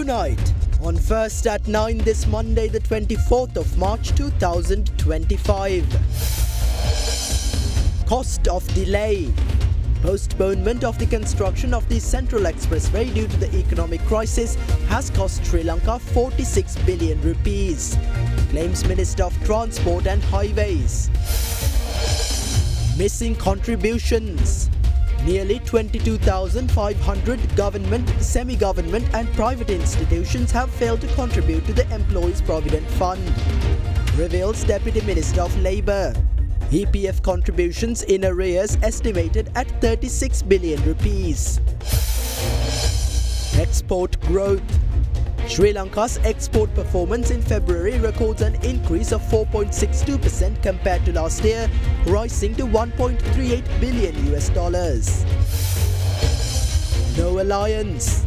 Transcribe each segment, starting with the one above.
Tonight, on First at 9 this Monday the 24th of March 2025. Cost of delay. Postponement of the construction of the Central Expressway due to the economic crisis has cost Sri Lanka 46 billion rupees, claims Minister of Transport and Highways. Missing contributions. Nearly 22,500 government, semi-government and private institutions have failed to contribute to the Employees Provident Fund, reveals Deputy Minister of Labour. EPF contributions in arrears estimated at 36 billion rupees. Export growth. Sri Lanka's export performance in February records an increase of 4.62% compared to last year, rising to $1.38 billion. No alliance.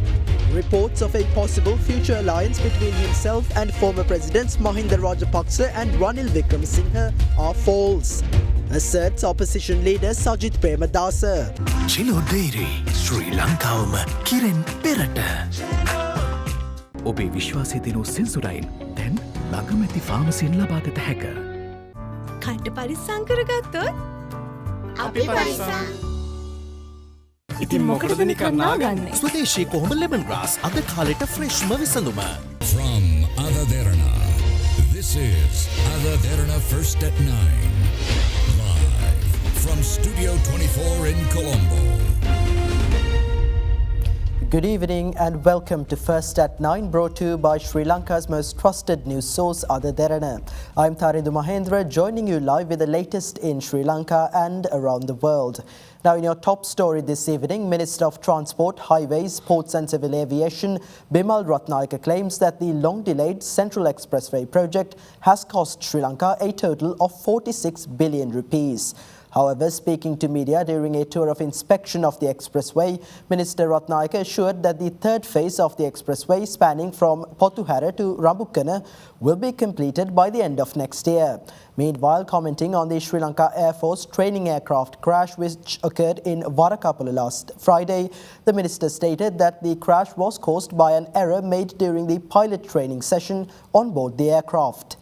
Reports of a possible future alliance between himself and former presidents Mahinda Rajapaksa and Ranil Wickremesinghe are false, asserts opposition leader Sajith Premadasa. Chilo Dairy, Sri Lankawama Kiren Perata. ඔබේ විශ්වාසය දෙනු සෙන්සුරයින් දැන් ළඟමැති ෆාමසියෙන් ලබාගත හැක. කට්ට පරිස්සම් කරගත්තොත් අපි පරිස්සම්. ඉතින් මොකටද නිකන් නාගන්නේ? ස්වදේශී කොහොඹ ලෙමන් ග්‍රාස් අද කාලෙට ෆ්‍රෙෂ්ම විසඳුම. From Derana, this is Derana First at 9. Live from Studio 24 in Colombo. Good evening and welcome to First at 9, brought to you by Sri Lanka's most trusted news source, Derana. I'm Tharindu Mahendra, joining you live with the latest in Sri Lanka and around the world. Now, in your top story this evening, Minister of Transport, Highways, Ports and Civil Aviation, Bimal Ratnayake claims that the long-delayed Central Expressway project has cost Sri Lanka a total of 46 billion rupees. However, speaking to media during a tour of inspection of the expressway, Minister Ratnayake assured that the third phase of the expressway spanning from Pothuhara to Rambukkana will be completed by the end of next year. Meanwhile, commenting on the Sri Lanka Air Force training aircraft crash which occurred in Varakapula last Friday, the minister stated that the crash was caused by an error made during the pilot training session on board the aircraft.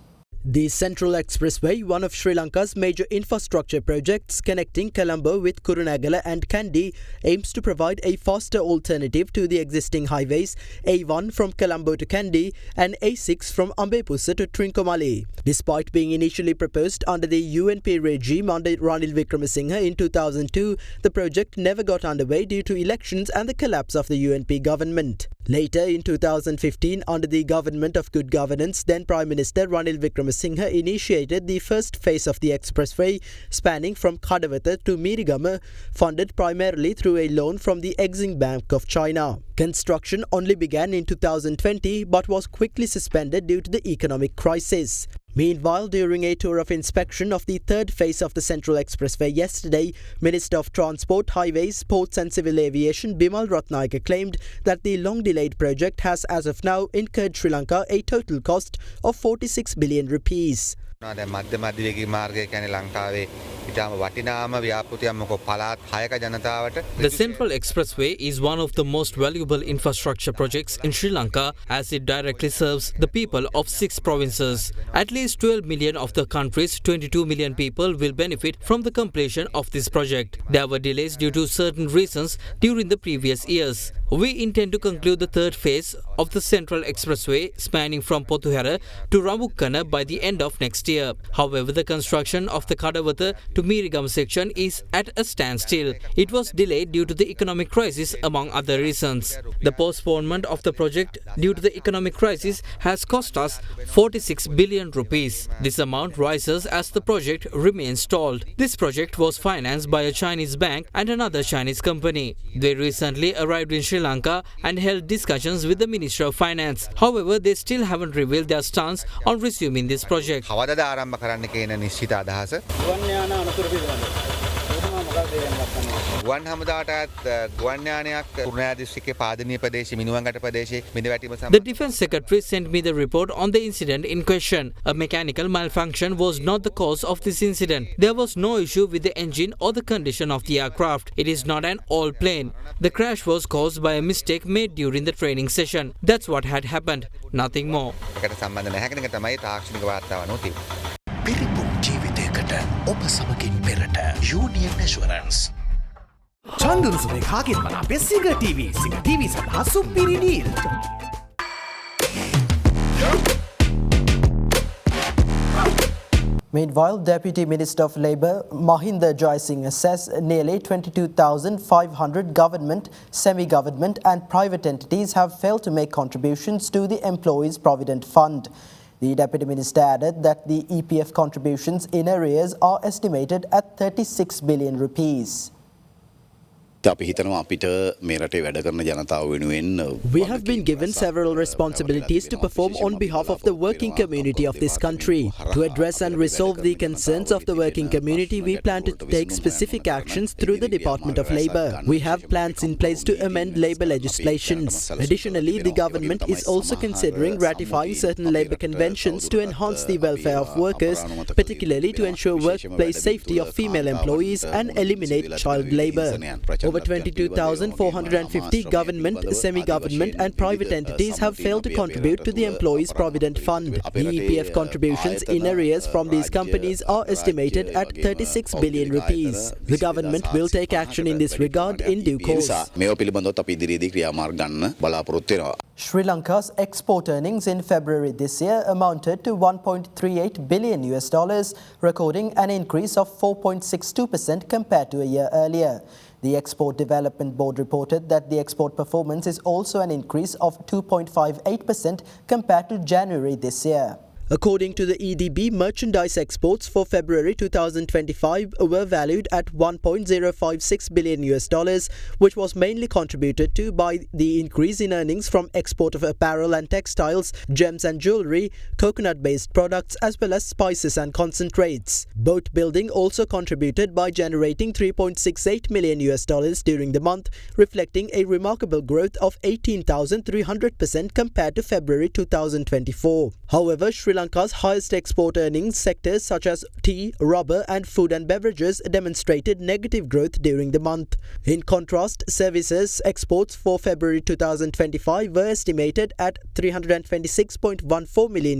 The Central Expressway, one of Sri Lanka's major infrastructure projects connecting Colombo with Kurunegala and Kandy, aims to provide a faster alternative to the existing highways A1 from Colombo to Kandy and A6 from Ambepussa to Trincomalee. Despite being initially proposed under the UNP regime under Ranil Wickremesinghe in 2002, the project never got underway due to elections and the collapse of the UNP government. Later, in 2015, under the government of good governance, then Prime Minister Ranil Wickremesinghe initiated the first phase of the expressway spanning from Kadawatha to Mirigama, funded primarily through a loan from the Exim Bank of China. Construction only began in 2020 but was quickly suspended due to the economic crisis. Meanwhile, during a tour of inspection of the third phase of the Central Expressway yesterday, Minister of Transport, Highways, Ports and Civil Aviation Bimal Ratnayake claimed that the long-delayed project has as of now incurred Sri Lanka a total cost of 46 billion rupees. දැන් මධ්‍ය මධ්‍යවේගී මාර්ගය කියන්නේ ලංකාවේ ඊටම වටිනාම ව්‍යාපෘතියක් මොකෝ පළාත් 6ක ජනතාවට. The Central Expressway is one of the most valuable infrastructure projects in Sri Lanka as it directly serves the people of 6 provinces. At least 12 million of the country's 22 million people will benefit from the completion of this project. There were delays due to certain reasons during the previous years. We intend to conclude the third phase of the Central Expressway spanning from Pothuhara to Rambukkana by the end of next year. However, the construction of the Kadawatha to Mirigam section is at a standstill. It was delayed due to the economic crisis among other reasons. The postponement of the project due to the economic crisis has cost us 46 billion rupees. This amount rises as the project remains stalled. This project was financed by a Chinese bank and another Chinese company. They recently arrived in Sri Lanka and held discussions with the Ministry of Finance. However, they still haven't revealed their stance on resuming this project. ගුවන් හමුදාවටත් ගුවන් යානයක් කුරුණෑගල දිස්ත්‍රික්කයේ පාදනීය ප්‍රදේශයේ මිනුවන්ගට ප්‍රදේශයේ මිනි වැටීම The Defence Secretary sent me the report on the incident in question. A mechanical malfunction was not the cause of this incident. There was no issue with the engine or the condition of the aircraft. It is not an all plane. The crash was caused by a mistake made during the training session. That's what had happened. Nothing more. එකට සම්බන්ධ නැහැ කියන එක තමයි තාක්ෂණික වාර්තාව අනුව තිබුණේ. පිරිපුන් ජීවිතයකට ඔබ සමගින් පෙරට යූනියන් ඇෂුරන්ස්. චන්දුරුසුනේ කාගෙන් මනාපේ සිංහ TV සඳහා සුපිරි deal. Meanwhile, Deputy Minister of Labour Mahinda Jayasinghe says nearly 22,500 government, semi-government and private entities have failed to make contributions to the Employees Provident Fund. The Deputy Minister added that the EPF contributions in arrears are estimated at 36 billion rupees. We have been given several responsibilities to perform on behalf of the working community of this country. To address and resolve the concerns of the working community, we plan to take specific actions through the Department of Labour. We have plans in place to amend labour legislations. Additionally, the government is also considering ratifying certain labour conventions to enhance the welfare of workers, particularly to ensure workplace safety of female employees and eliminate child labour. Over 22,450 government, semi-government and private entities have failed to contribute to the Employees Provident Fund. The EPF contributions in arrears from these companies are estimated at 36 billion rupees. The government will take action in this regard in due course. Sri Lanka's export earnings in February this year amounted to $1.38 billion, recording an increase of 4.62% compared to a year earlier. The Export Development Board reported that the export performance is also an increase of 2.58% compared to January this year. According to the EDB, merchandise exports for February 2025 were valued at $1.056 billion, which was mainly contributed to by the increase in earnings from export of apparel and textiles, gems and jewellery, coconut-based products as well as spices and concentrates. Boat building also contributed by generating $3.68 million during the month, reflecting a remarkable growth of 18,300% compared to February 2024. However, Sri Lanka's highest export earnings sectors such as tea, rubber and food and beverages demonstrated negative growth during the month. In contrast, services exports for February 2025 were estimated at $326.14 million,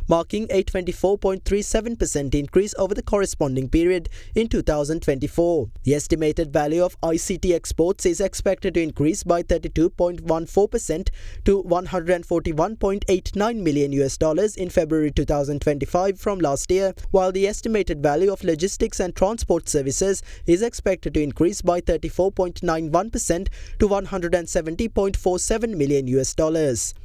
marking a 24.37% increase over the corresponding period in 2024. The estimated value of ICT exports is expected to increase by 32.14% to $141.89 million in February 2025 from last year, while the estimated value of logistics and transport services is expected to increase by 34.91% to $170.47 million.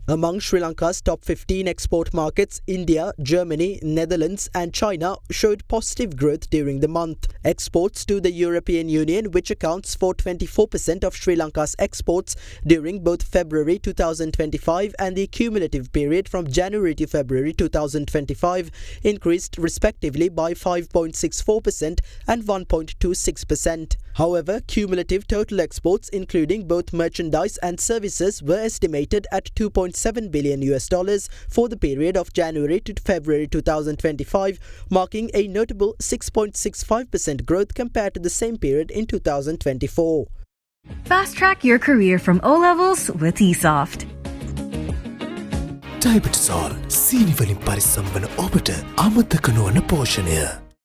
Among Sri Lanka's top 15 export markets, India, Germany, Netherlands and China showed positive growth during the month. Exports to the European Union, which accounts for 24% of Sri Lanka's exports during both February 2025 and the cumulative period from January to February 2025, increased respectively by 5.64% and 1.26%. However, cumulative total exports, including both merchandise and services, were estimated at $2.7 billion for the period of January to February 2025, marking a notable 6.65% growth compared to the same period in 2024. Fast track your career from O levels with eSoft. ඩයිබටසෝල් සීනිවලින් පරිස්සම් වන ඔබට අමතක නොවන පෝෂණය.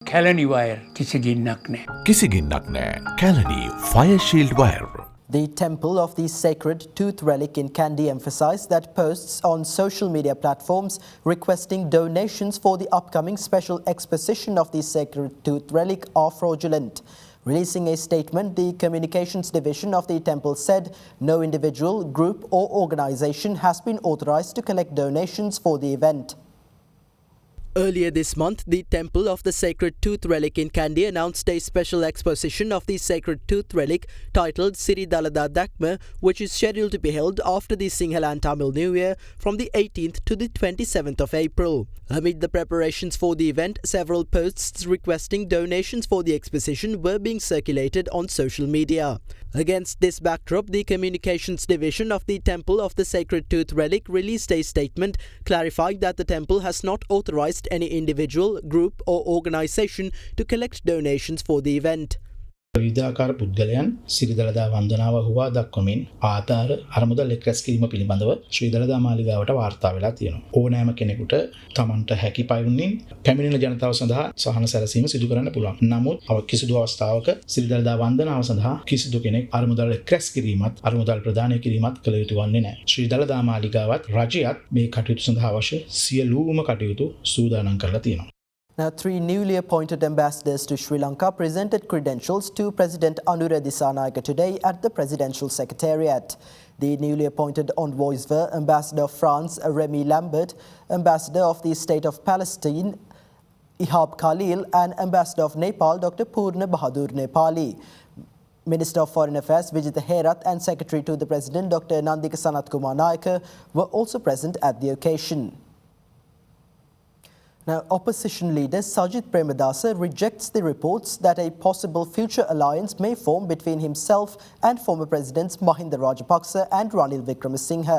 Kelani wire කිසිගින්නක් නෑ. කිසිගින්නක් නෑ. Kelani fire shield wire. The Temple of the Sacred Tooth Relic in Kandy emphasized that posts on social media platforms requesting donations for the upcoming special exposition of the Sacred Tooth Relic are fraudulent. Releasing a statement, the Communications Division of the temple said no individual, group or organization has been authorized to collect donations for the event. Earlier this month, the Temple of the Sacred Tooth Relic in Kandy announced a special exposition of the Sacred Tooth Relic titled Siri Dalada Dakma, which is scheduled to be held after the Sinhala and Tamil New Year from the 18th to the 27th of April. Amid the preparations for the event, several posts requesting donations for the exposition were being circulated on social media. Against this backdrop, the Communications Division of the Temple of the Sacred Tooth Relic released a statement clarifying that the temple has not authorized any individual, group or organization to collect donations for the event. විවිධාකාර පුද්ගලයන් සිරි දළදා වන්දනාව හුවා දක්වමින් ආධාර අරමුදල් එක් රැස් කිරීම පිළිබඳව ශ්‍රී දළදා මාලිගාවට වාර්තා වෙලා තියෙනවා. ඕනෑම කෙනෙකුට තමන්ට හැකි පරිද්දෙන් පැමිණෙන ජනතාව සඳහා සහන සැලසීම සිදු කරන්න පුළුවන්. නමුත් කිසිදු අවස්ථාවක සිරි දළදා වන්දනාව සඳහා කිසිදු කෙනෙක් අරමුදල් එක් රැස් කිරීමත් අරමුදල් ප්‍රදානය කිරීමත් කළ යුතු වන්නේ නැහැ. ශ්‍රී දළදා මාලිගාවත් රජයත් මේ කටයුතු සඳහා අවශ්‍ය සියලුම කටයුතු සූදානම් කරලා තියෙනවා. Now, 3 newly appointed ambassadors to Sri Lanka presented credentials to President Anura Dissanayake today at the Presidential Secretariat. The newly appointed envoys were Ambassador of France Remy Lambert, Ambassador of the State of Palestine Ihab Khalil and Ambassador of Nepal Dr. Purna Bahadur Nepali. Minister of Foreign Affairs Vijitha Herath and Secretary to the President Dr. Nandika Sanat Kumar Nayaka were also present at the occasion. Now, opposition leader Sajith Premadasa rejects the reports that a possible future alliance may form between himself and former Presidents Mahinda Rajapaksa and Ranil Wickremesinghe.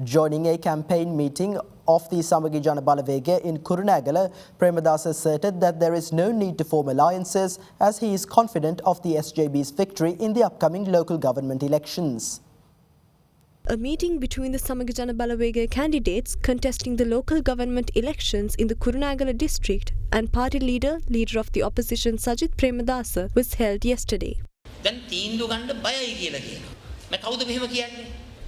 Joining a campaign meeting of the Samagi Jana Balawega in Kurunegala, Premadasa asserted that there is no need to form alliances as he is confident of the SJB's victory in the upcoming local government elections. A meeting between the Samagajana Balawega candidates contesting the local government elections in the Kurunegala district and party leader of the opposition Sajith Premadasa was held yesterday.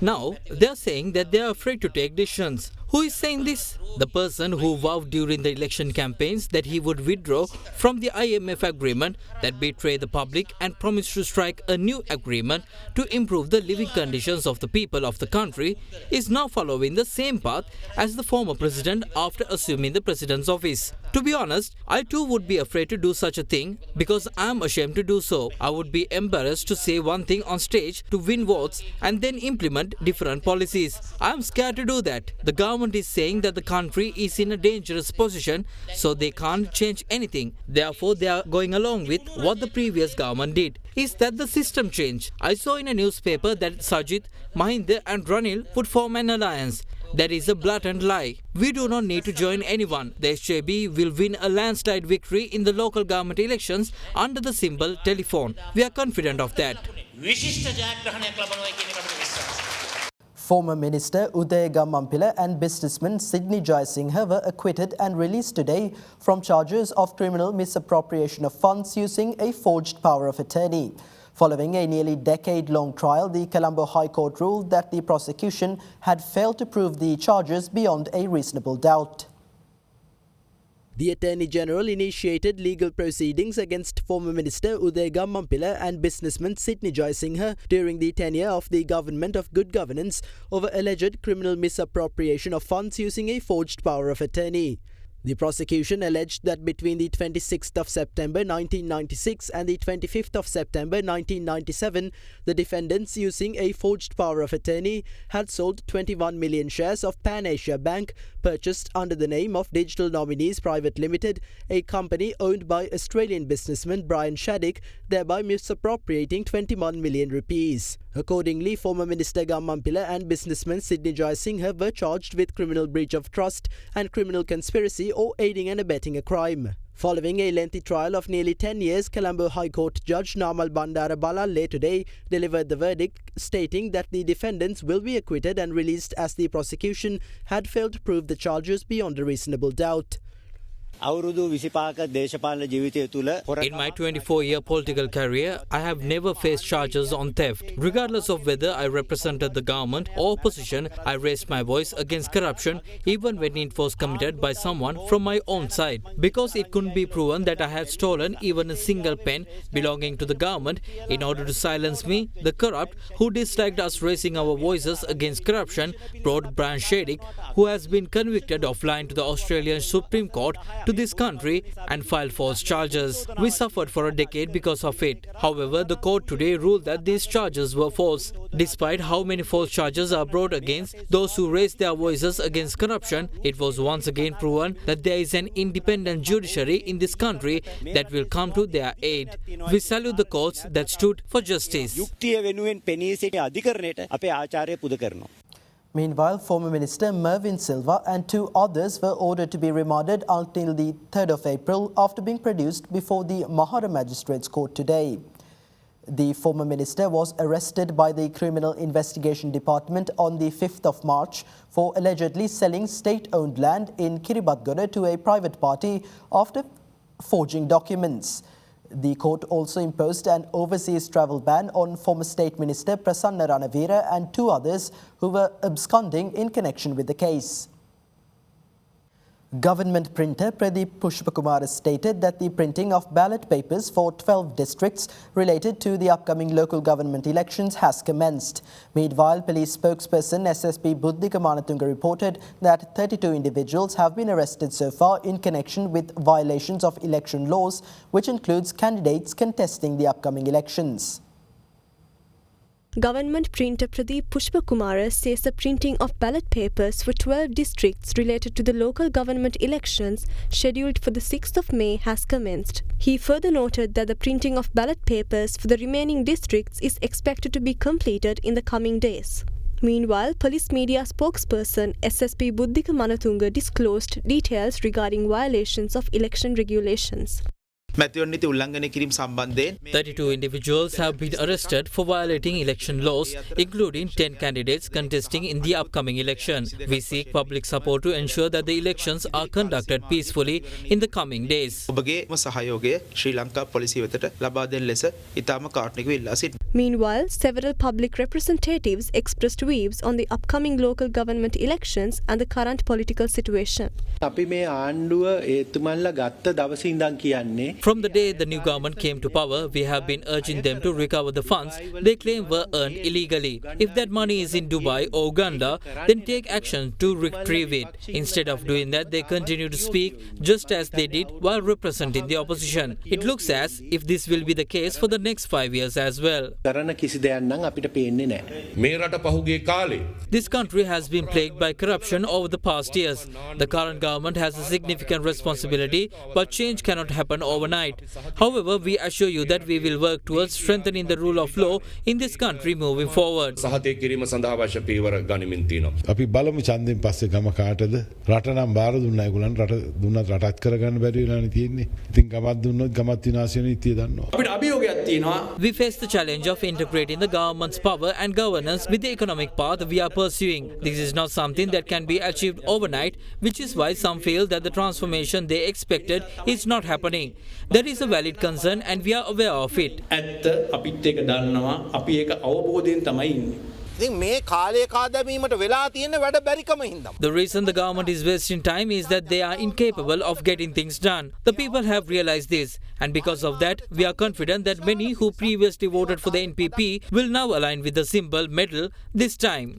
Now, they are saying that they are afraid to take decisions. Who is saying this? The person who vowed during the election campaigns that he would withdraw from the IMF agreement that betrayed the public and promised to strike a new agreement to improve the living conditions of the people of the country is now following the same path as the former president after assuming the president's office. To be honest, I too would be afraid to do such a thing because I am ashamed to do so. I would be embarrassed to say one thing on stage to win votes and then implement different policies. I am scared to do that. The government is saying that the country is in a dangerous position, so they can't change anything. Therefore, they are going along with what the previous government did. Is that the system change? I saw in a newspaper that Sajith, Mahinda and Ranil would form an alliance. That is a blatant lie. We do not need to join anyone. The SJB will win a landslide victory in the local government elections under the symbol telephone. We are confident of that. Former Minister Udaya Gammampila and businessman Sidney Jayasinghe were acquitted and released today from charges of criminal misappropriation of funds using a forged power of attorney. Following a nearly decade-long trial, the Colombo High Court ruled that the prosecution had failed to prove the charges beyond a reasonable doubt. The Attorney General initiated legal proceedings against former Minister Udaya Gammampila and businessman Sidney Jayasinghe during the tenure of the Government of Good Governance over alleged criminal misappropriation of funds using a forged power of attorney. The prosecution alleged that between the 26th of September 1996 and the 25th of September 1997, the defendants, using a forged power of attorney, had sold 21 million shares of Pan Asia Bank, purchased under the name of Digital Nominees Private Limited, a company owned by Australian businessman Brian Shaddick, thereby misappropriating 21 million rupees. Accordingly, former Minister Gammampila and businessman Sidney Jayasinghe were charged with criminal breach of trust and criminal conspiracy or aiding and abetting a crime. Following a lengthy trial of nearly 10 years, Colombo High Court Judge Namal Bandara Balalle today delivered the verdict, stating that the defendants will be acquitted and released as the prosecution had failed to prove the charges beyond a reasonable doubt. අවුරුදු 25ක දේශපාලන ජීවිතය තුළ In my 24-year political career, I have never faced charges on theft. Regardless of whether I represented the government or opposition, I raised my voice against corruption even when it was committed by someone from my own side. Because it couldn't be proven that I had stolen even a single pen belonging to the government, in order to silence me, the corrupt who disliked us raising our voices against corruption brought Brian Shadick, who has been convicted of lying to the Australian Supreme Court, to this country and filed false charges. We suffered for a decade because of it. However, the court today ruled that these charges were false. Despite how many false charges are brought against those who raised their voices against corruption, it was once again proven that there is an independent judiciary in this country that will come to their aid. We salute the courts that stood for justice. Meanwhile, former Minister Mervyn Silva and 2 others were ordered to be remanded until the 3rd of April after being produced before the Mahara Magistrates Court today. The former minister was arrested by the Criminal Investigation Department on the 5th of March for allegedly selling state-owned land in Kiribathgoda to a private party after forging documents. The court also imposed an overseas travel ban on former State Minister Prasanna Ranavira and 2 others who were absconding in connection with the case. Government printer Pradeep Pushpakumara stated that the printing of ballot papers for 12 districts related to the upcoming local government elections has commenced. Meanwhile, police spokesperson SSP Buddhika Manatunga reported that 32 individuals have been arrested so far in connection with violations of election laws, which includes candidates contesting the upcoming elections. Government printer Pradeep Pushpakumara says the printing of ballot papers for 12 districts related to the local government elections scheduled for the 6th of May has commenced. He further noted that the printing of ballot papers for the remaining districts is expected to be completed in the coming days. Meanwhile, police media spokesperson SSP Buddhika Manatunga disclosed details regarding violations of election regulations. 32 individuals have been arrested for violating election laws, including 10 candidates contesting in the upcoming election. We seek public support to ensure that the elections are conducted peacefully in the coming days. Meanwhile, several public representatives expressed views on the upcoming local government elections and the current political situation. From the day the new government came to power, we have been urging them to recover the funds they claim were earned illegally. If that money is in Dubai or Uganda, then take action to retrieve it. Instead of doing that, they continue to speak just as they did while representing the opposition. It looks as if this will be the case for the next 5 years as well. This country has been plagued by corruption over the past years. The current government has a significant responsibility, but change cannot happen overnight. However, we assure you that we will work towards strengthening the rule of law in this country moving forward. අපි බලමු ඡන්දෙන් පස්සේ ගම කාටද රට නම් බාර දුන්නා ඒගොල්ලන් රට දුන්නත් රටත් කරගන්න බැරි වෙලානේ තියෙන්නේ. ඉතින් ගමත් දුන්නොත් ගමත් විනාශ වෙන ඉතිය දන්නවා. අපිට අභියෝගයක් තියෙනවා. We face the challenge of integrating the government's power and governance with the economic path we are pursuing. This is not something that can be achieved overnight, which is why some feel that the transformation they expected is not happening. There is a valid concern and we are aware of it. ඇත්ත අපිත් ඒක දන්නවා. අපි ඒක අවබෝධයෙන් තමයි ඉන්නේ. The reason the government is wasting time is that they are incapable of getting things done. The people have realized this, and because of that, we are confident that many who previously voted for the NPP will now align with the symbol medal this time.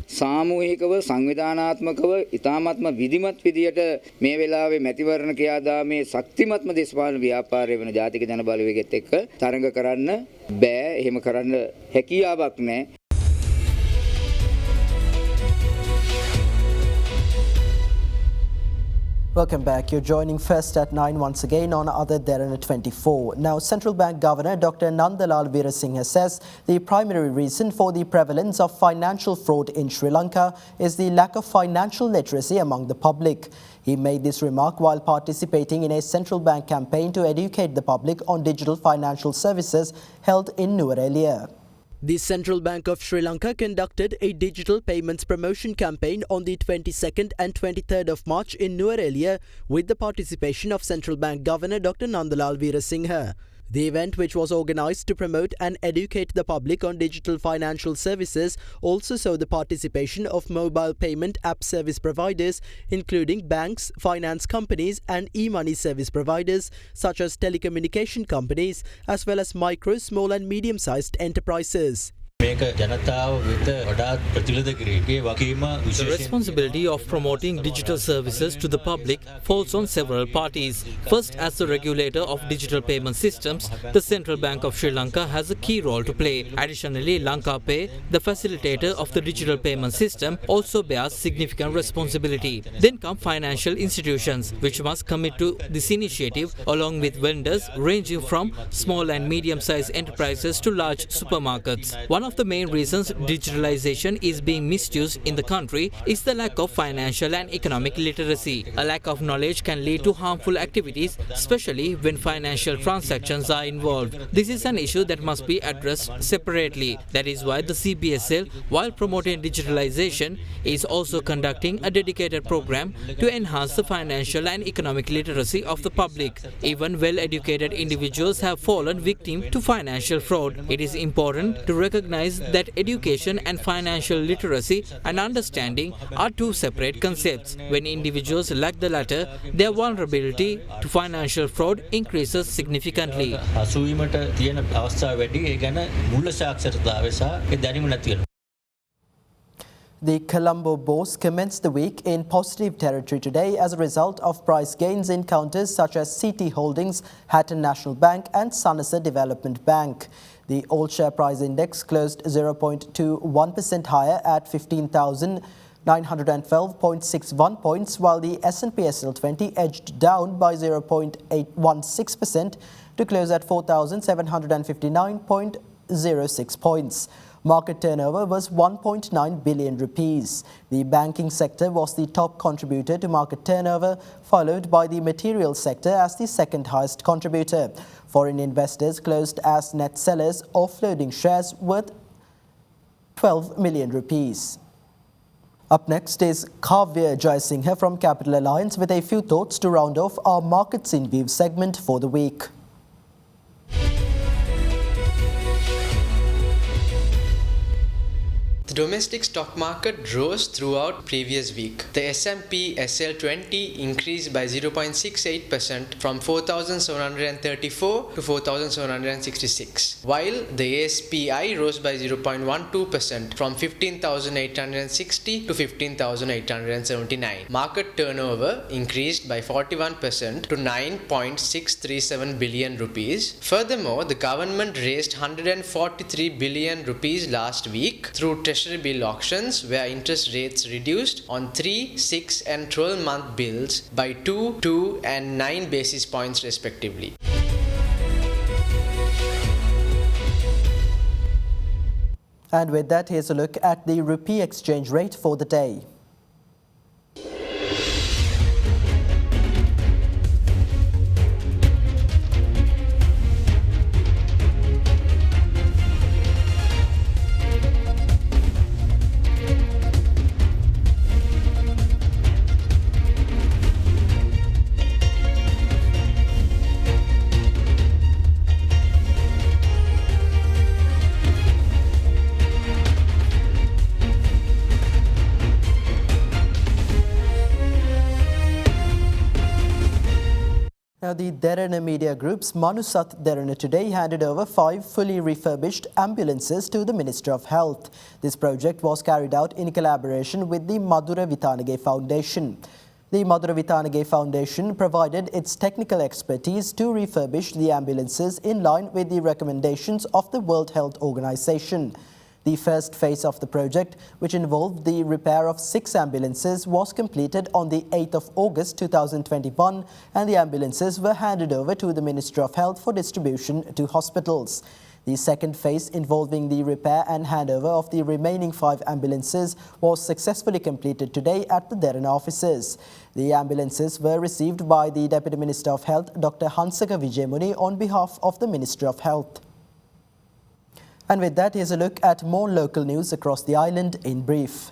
සාමූහිකව සංවිධානාත්මකව ඉතාමත්ම විධිමත් විදියට මේ වෙලාවේ මැතිවරණ ක්‍රියාදාමයේ ශක්තිමත්ම දේශපාලන ව්‍යාපාරය වෙන ජාතික ජන බලවේගයත් එක්ක තරඟ කරන්න බෑ. එහෙම කරන්න හැකියාවක් නැහැ. Welcome back. You're joining First at 9 once again on Other Derana 24. Now, Central Bank Governor Dr. Nandalal Veerasinghe says the primary reason for the prevalence of financial fraud in Sri Lanka is the lack of financial literacy among the public. He made this remark while participating in a central bank campaign to educate the public on digital financial services held in Nuwara. The Central Bank of Sri Lanka conducted a digital payments promotion campaign on the 22nd and 23rd of March in Nuwara with the participation of Central Bank Governor Dr. Nandalal Weerasinghe. The event, which was organised to promote and educate the public on digital financial services, also saw the participation of mobile payment app service providers, including banks, finance companies and e-money service providers such as telecommunication companies, as well as micro, small and medium-sized enterprises. The responsibility of promoting digital services to the public falls on several parties. First, as the regulator of digital payment systems, the Central Bank of Sri Lanka has a key role to play. Additionally, Lanka Pay, the facilitator of the digital payment system, also bears significant responsibility. Then come financial institutions, which must commit to this initiative, along with vendors ranging from small and medium-sized enterprises to large supermarkets. One of the main reasons digitalization is being misused in the country is the lack of financial and economic literacy. A lack of knowledge can lead to harmful activities, especially when financial transactions are involved. This is an issue that must be addressed separately. That is why the CBSL, while promoting digitalization, is also conducting a dedicated program to enhance the financial and economic literacy of the public. Even well-educated individuals have fallen victim to financial fraud. It is important to recognize that education and financial literacy and understanding are two separate concepts. When individuals lack the latter, their vulnerability to financial fraud increases significantly. The Colombo Bourse commenced the week in positive territory today as a result of price gains in counters such as CT Holdings, Hatton National Bank and Sanasa Development Bank. The all-share price index closed 0.21% higher at 15,912.61 points, while the S&P SL20 edged down by 0.816% to close at 4,759.06 points. Market turnover was 1.9 billion rupees. The banking sector was the top contributor to market turnover, followed by the material sector as the second highest contributor. Foreign investors closed as net sellers, offloading shares worth 12 million rupees. Up next is Kavya Jayasinghe from Capital Alliance with a few thoughts to round off our Markets in View segment for the week. The domestic stock market rose throughout previous week. The S&P SL20 increased by 0.68% from 4,734 to 4,766, while the ASPI rose by 0.12% from 15,860 to 15,879. Market turnover increased by 41% to 9.637 billion rupees. Furthermore, the government raised 143 billion rupees last week through Treasury bill auctions, where interest rates reduced on 3, 6 and 12-month bills by 2, 2 and 9 basis points respectively. And with that, here's a look at the rupee exchange rate for the day. Now, the Derana Media Group's Manusat Derana today handed over 5 fully refurbished ambulances to the Minister of Health. This project was carried out in collaboration with the Madura Vitanage Foundation. The Madura Vitanage Foundation provided its technical expertise to refurbish the ambulances in line with the recommendations of the World Health Organization. The first phase of the project, which involved the repair of 6 ambulances, was completed on the 8th of August 2021, and the ambulances were handed over to the Ministry of Health for distribution to hospitals. The second phase, involving the repair and handover of the remaining 5 ambulances, was successfully completed today at the Derana offices. The ambulances were received by the Deputy Minister of Health, Dr. Hansaka Vijayamuni, on behalf of the Ministry of Health. And with that, here's a look at more local news across the island in brief.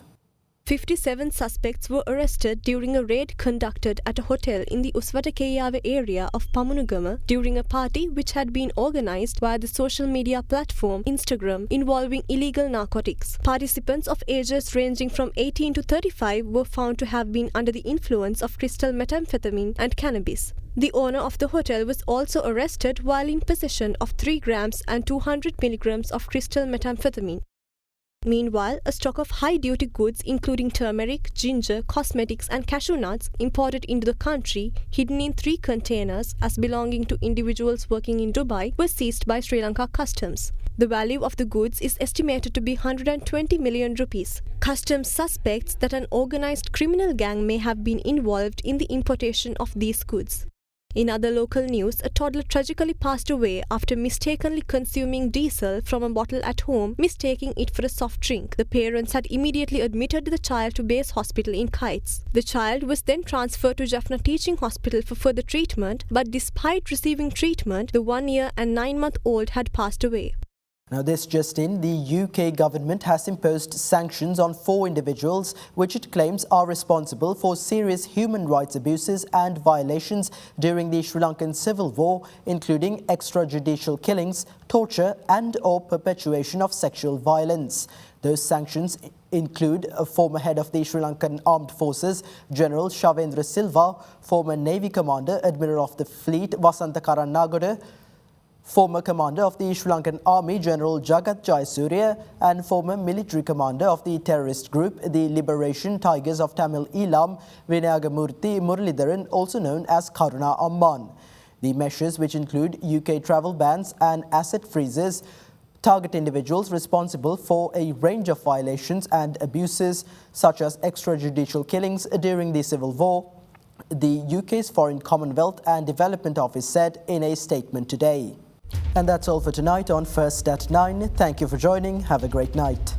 57 suspects were arrested during a raid conducted at a hotel in the Uswatakeyawe area of Pamunugama during a party which had been organized via the social media platform Instagram involving illegal narcotics. Participants of ages ranging from 18 to 35 were found to have been under the influence of crystal methamphetamine and cannabis. The owner of the hotel was also arrested while in possession of 3 grams and 200 milligrams of crystal methamphetamine. Meanwhile, a stock of high-duty goods including turmeric, ginger, cosmetics and cashew nuts imported into the country, hidden in 3 containers as belonging to individuals working in Dubai, were seized by Sri Lanka Customs. The value of the goods is estimated to be 120 million rupees. Customs suspects that an organized criminal gang may have been involved in the importation of these goods. In other local news, a toddler tragically passed away after mistakenly consuming diesel from a bottle at home, mistaking it for a soft drink. The parents had immediately admitted the child to Base Hospital in Kites. The child was then transferred to Jaffna Teaching Hospital for further treatment, but despite receiving treatment, the 1-year and 9-month-old had passed away. Now this just in, the UK government has imposed sanctions on 4 individuals which it claims are responsible for serious human rights abuses and violations during the Sri Lankan civil war, including extrajudicial killings, torture and or perpetuation of sexual violence. Those sanctions include a former head of the Sri Lankan Armed Forces, General Shavendra Silva, former Navy Commander, Admiral of the Fleet, Wasantha Karannagoda, former commander of the Sri Lankan Army, General Jagat Jayasuriya, and former military commander of the terrorist group, the Liberation Tigers of Tamil Eelam, Vinayagamurthy Muralidharan, also known as Karuna Amman. The measures, which include UK travel bans and asset freezes, target individuals responsible for a range of violations and abuses, such as extrajudicial killings during the civil war, the UK's Foreign Commonwealth and Development Office said in a statement today. And that's all for tonight on First at 9. Thank you for joining. Have a great night.